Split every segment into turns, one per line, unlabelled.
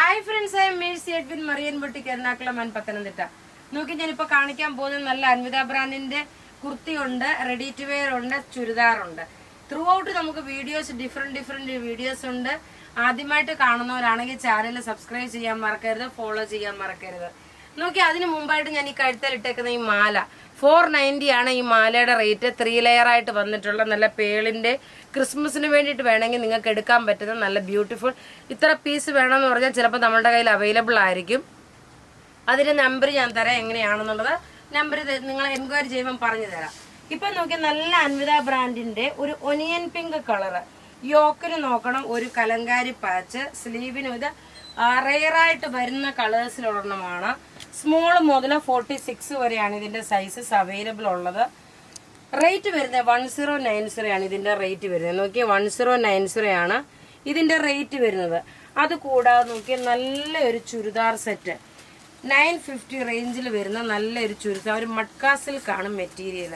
Hi friends, I am Mercy Edwin Marian boutique Ernakulam and Pathanamthitta. നോക്കി ഞാനിപ്പോൾ കാണിക്കാൻ പോകുന്ന നല്ല അൻവിത ബ്രാൻഡിന്റെ കുർത്തി ഉണ്ട്, റെഡി ടു വെയർ ഉണ്ട്, ചുരിദാറുണ്ട്. ത്രൂ ഔട്ട് നമുക്ക് വീഡിയോസ് ഡിഫറെന്റ് വീഡിയോസ് ഉണ്ട്. ആദ്യമായിട്ട് കാണുന്നവരാണെങ്കിൽ ചാനൽ സബ്സ്ക്രൈബ് ചെയ്യാൻ മറക്കരുത്, ഫോളോ ചെയ്യാൻ മറക്കരുത്. നോക്കി അതിന് മുമ്പായിട്ട് ഞാൻ ഈ കഴുത്തിൽ ഇട്ടേക്കുന്ന ഈ മാല 490 ആണ് ഈ മാലയുടെ റേറ്റ്. 3 ലെയർ ആയിട്ട് വന്നിട്ടുള്ള നല്ല പേളിന്റെ ക്രിസ്മസിന് വേണ്ടിയിട്ട് വേണമെങ്കിൽ നിങ്ങൾക്ക് എടുക്കാൻ പറ്റുന്ന നല്ല ബ്യൂട്ടിഫുൾ. ഇത്ര പീസ് വേണമെന്ന് പറഞ്ഞാൽ ചിലപ്പോൾ നമ്മുടെ കയ്യിൽ അവൈലബിൾ ആയിരിക്കും. അതിന്റെ നമ്പർ ഞാൻ തരാം, എങ്ങനെയാണെന്നുള്ളത് നമ്പർ നിങ്ങൾ എൻക്വയറി ചെയ്യുമ്പോൾ പറഞ്ഞു തരാം. ഇപ്പൊ നോക്കിയാൽ നല്ല അൻവിത ബ്രാൻഡിന്റെ ഒരു ഒനിയൻ പിങ്ക് കളറ്, യോക്കിന് നോക്കണം ഒരു കലങ്കാരി പാച്ച്, സ്ലീവിനും ഇത് റെയറായിട്ട് വരുന്ന കളേഴ്സിലൊരെണ്ണമാണ്. സ്മോൾ മുതൽ 46 വരെയാണ് ഇതിന്റെ സൈസസ് അവൈലബിൾ ഉള്ളത്. റേറ്റ് വരുന്നത് 1090 ആണ് ഇതിന്റെ റേറ്റ് വരുന്നത്. നോക്കിയാൽ 1090 ആണ് ഇതിന്റെ റേറ്റ് വരുന്നത്. അത് കൂടാതെ നോക്കിയാൽ നല്ലൊരു ചുരിദാർ സെറ്റ് 950 റേഞ്ചിൽ വരുന്ന നല്ലൊരു ചുരിദാർ, ഒരു മട്കാ സിൽക്കാണ് മെറ്റീരിയൽ.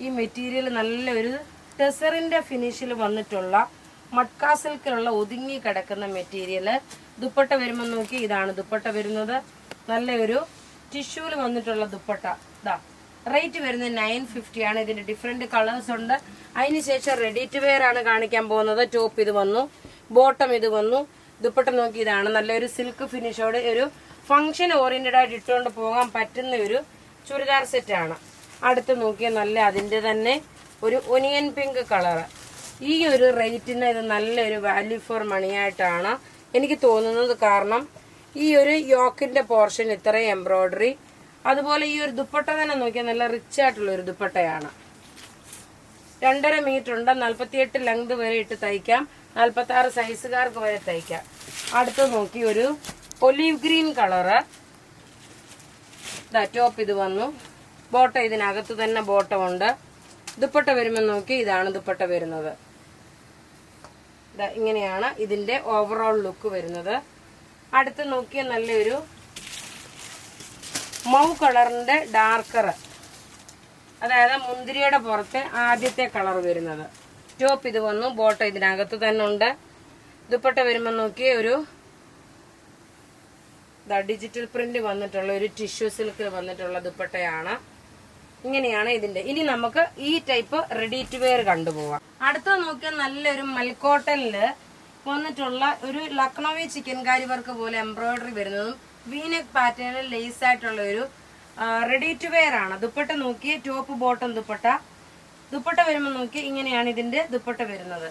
ഈ മെറ്റീരിയൽ നല്ലൊരു ടെസറിന്റെ ഫിനിഷിൽ വന്നിട്ടുള്ള മട്കാ സിൽക്കിലുള്ള ഒതുങ്ങി കിടക്കുന്ന മെറ്റീരിയൽ. ദുപ്പട്ട വരുമ്പോൾ നോക്കി ഇതാണ് ദുപ്പട്ട വരുന്നത്. നല്ലൊരു ടിഷ്യൂല് വന്നിട്ടുള്ള ദുപ്പട്ട. ഇതാ റേറ്റ് വരുന്നത് 950 ആണ്. ഇതിന്റെ ഡിഫറെന്റ് കളേഴ്സ് ഉണ്ട്. അതിനുശേഷം റെഡി ടു വെയർ ആണ് കാണിക്കാൻ പോകുന്നത്. ടോപ്പ് ഇത് വന്നു, ബോട്ടം ഇത് വന്നു, ദുപ്പട്ട നോക്കി ഇതാണ് നല്ലൊരു സിൽക്ക് ഫിനിഷോട് ഒരു ഫംഗ്ഷൻ ഓറിയന്റഡ് ആയിട്ട് ഇട്ടുകൊണ്ട് പോകാൻ പറ്റുന്ന ഒരു ചുരിദാർ സെറ്റ് ആണ്. അടുത്ത് നോക്കിയാൽ നല്ല അതിന്റെ തന്നെ ഒരു ഒനിയൻ പിങ്ക് കളറ്. ഈ ഒരു റേറ്റിന് ഇത് നല്ലൊരു വാല്യൂ ഫോർ മണി ആയിട്ടാണ് എനിക്ക് തോന്നുന്നത്. കാരണം ഈ ഒരു യോക്കിന്റെ പോർഷൻ ഇത്രയും എംബ്രോയിഡറി, അതുപോലെ ഈ ഒരു ദുപ്പട്ട തന്നെ നോക്കിയാൽ നല്ല റിച്ച് ആയിട്ടുള്ള ഒരു ദുപ്പട്ടയാണ്. 2.5 മീറ്റർ ഉണ്ട്, 48 ലെങ്ത് വരെ ഇട്ട് തയ്ക്കാം, 46 സൈസുകാർക്ക് വരെ തയ്ക്കാം. അടുത്ത് നോക്കി ഒരു ഒലീവ് ഗ്രീൻ കളറ്. ടോപ്പ് ഇത് വന്നു, ബോട്ടം ഇതിനകത്ത് തന്നെ ബോട്ടമുണ്ട്. ദുപ്പട്ട വരുമ്പോൾ നോക്കി ഇതാണ് ദുപ്പട്ട വരുന്നത്. ഇങ്ങനെയാണ് ഇതിന്റെ ഓവറോൾ ലുക്ക് വരുന്നത്. അടുത്ത് നോക്കിയ നല്ലൊരു മൗ കളറിന്റെ ഡാർക്കർ, അതായത് മുന്തിരിയുടെ പുറത്തെ ആദ്യത്തെ കളർ വരുന്നത്. ടോപ്പ് ഇത് വന്നു, ബോട്ടം ഇതിനകത്ത് തന്നെ ഉണ്ട്. ദുപ്പട്ട വരുമ്പോൾ നോക്കിയ ഒരു ഡിജിറ്റൽ പ്രിന്റ് വന്നിട്ടുള്ള ഒരു ടിഷ്യൂ സിൽക്കിൽ വന്നിട്ടുള്ള ദുപ്പട്ടയാണ്. ഇങ്ങനെയാണ് ഇതിന്റെ. ഇനി നമുക്ക് ഈ ടൈപ്പ് റെഡി ടു വെയർ കണ്ടുപോവാം. അടുത്ത നോക്കിയാൽ നല്ലൊരു മൽക്കോട്ടനില് വന്നിട്ടുള്ള ഒരു ലക്നൌവി ചിക്കൻകാരി വർക്ക് പോലെ എംബ്രോയിഡറി വരുന്നതും വീനെക്ക് പാറ്റേണിൽ ലേസ് ആയിട്ടുള്ള ഒരു റെഡി ടു വെയർ ആണ്. ദുപ്പട്ട നോക്കി ടോപ്പ് ബോട്ടം ദുപ്പട്ട. ദുപ്പട്ട വരുമ്പോൾ നോക്കി ഇങ്ങനെയാണ് ഇതിന്റെ ദുപ്പട്ട വരുന്നത്.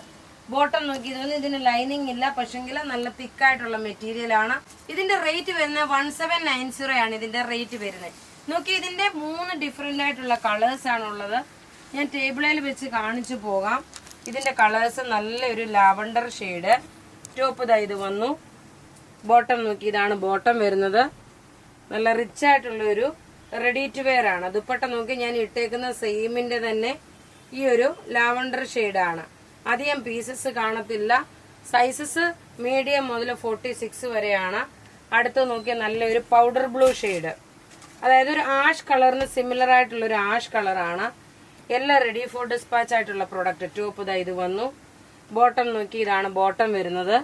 ബോട്ടം നോക്കി ഇതൊന്നും ഇതിന് ലൈനിങ് ഇല്ല, പക്ഷെങ്കിൽ നല്ല തിക്കായിട്ടുള്ള മെറ്റീരിയൽ ആണ്. ഇതിന്റെ റേറ്റ് വരുന്നത് 1790 ആണ് ഇതിന്റെ റേറ്റ് വരുന്നത്. നോക്കി ഇതിന്റെ 3 ഡിഫറെന്റ് ആയിട്ടുള്ള കളേഴ്സ് ആണുള്ളത്. ഞാൻ ടേബിളിൽ വെച്ച് കാണിച്ചു പോകാം. ഇതിന്റെ കളേഴ്സ് നല്ലൊരു ലാവണ്ടർ ഷെയ്ഡ്. ടോപ്പ് ഇതാ ഇത് വന്നു, ബോട്ടം നോക്കി ഇതാണ് ബോട്ടം വരുന്നത്. നല്ല റിച്ച് ആയിട്ടുള്ള ഒരു റെഡി ടു വെയർ ആണ്. ദുപ്പട്ട നോക്കി ഞാൻ ഇട്ടേക്കുന്ന സെയിമിന്റെ തന്നെ ഈ ഒരു ലാവണ്ടർ ഷെയ്ഡാണ്. അധികം പീസസ് കാണത്തില്ല. സൈസസ് മീഡിയം മുതൽ 46 വരെയാണ്. അടുത്ത് നോക്കിയാൽ നല്ലൊരു പൗഡർ ബ്ലൂ ഷെയ്ഡ്, അതായത് ഒരു ആഷ് കളറിന് സിമിലർ ആയിട്ടുള്ള ഒരു ആഷ് കളറാണ്. എല്ലാം റെഡി ഫോർ ഡിസ്പാച്ച് ആയിട്ടുള്ള പ്രൊഡക്റ്റ്. ടോപ്പ് ഇതാ ഇത് വന്നു, ബോട്ടം നോക്കി ഇതാണ് ബോട്ടം വരുന്നത്.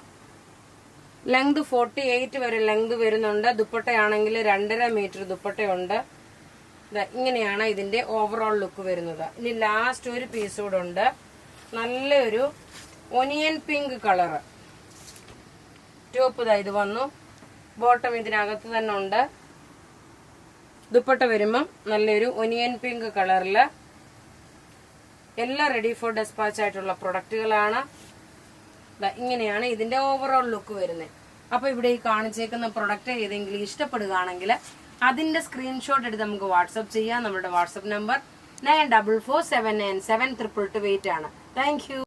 ലെങ്ത് 48 വരെ ലെങ്ത് വരുന്നുണ്ട്. ദുപ്പട്ടയാണെങ്കിൽ 2.5 മീറ്റർ ദുപ്പട്ടയുണ്ട്. ഇങ്ങനെയാണ് ഇതിന്റെ ഓവറോൾ ലുക്ക് വരുന്നത്. ഇനി ലാസ്റ്റ് ഒരു പീസ് കൂടെ ഉണ്ട്, നല്ലൊരു ഒനിയൻ പിങ്ക് കളറ്. ടോപ്പ് ഇതാ ഇത് വന്നു, ബോട്ടം ഇതിനകത്ത് തന്നെ ഉണ്ട്. ദുപ്പട്ട വരുമ്പം നല്ലൊരു ഒനിയൻ പിങ്ക് കളറില്. എല്ലാം റെഡി ഫോർ ഡെസ്പാച്ച് ആയിട്ടുള്ള പ്രൊഡക്റ്റുകളാണ്. ഇങ്ങനെയാണ് ഇതിന്റെ ഓവറോൾ ലുക്ക് വരുന്നത്. അപ്പൊ ഇവിടെ ഈ കാണിച്ചേക്കുന്ന പ്രൊഡക്റ്റ് ഏതെങ്കിലും ഇഷ്ടപ്പെടുകയാണെങ്കിൽ അതിന്റെ സ്ക്രീൻഷോട്ട് എടുത്ത് നമുക്ക് വാട്സപ്പ് ചെയ്യാം. നമ്മുടെ വാട്സപ്പ് നമ്പർ 9447972228 ആണ്. Thank you.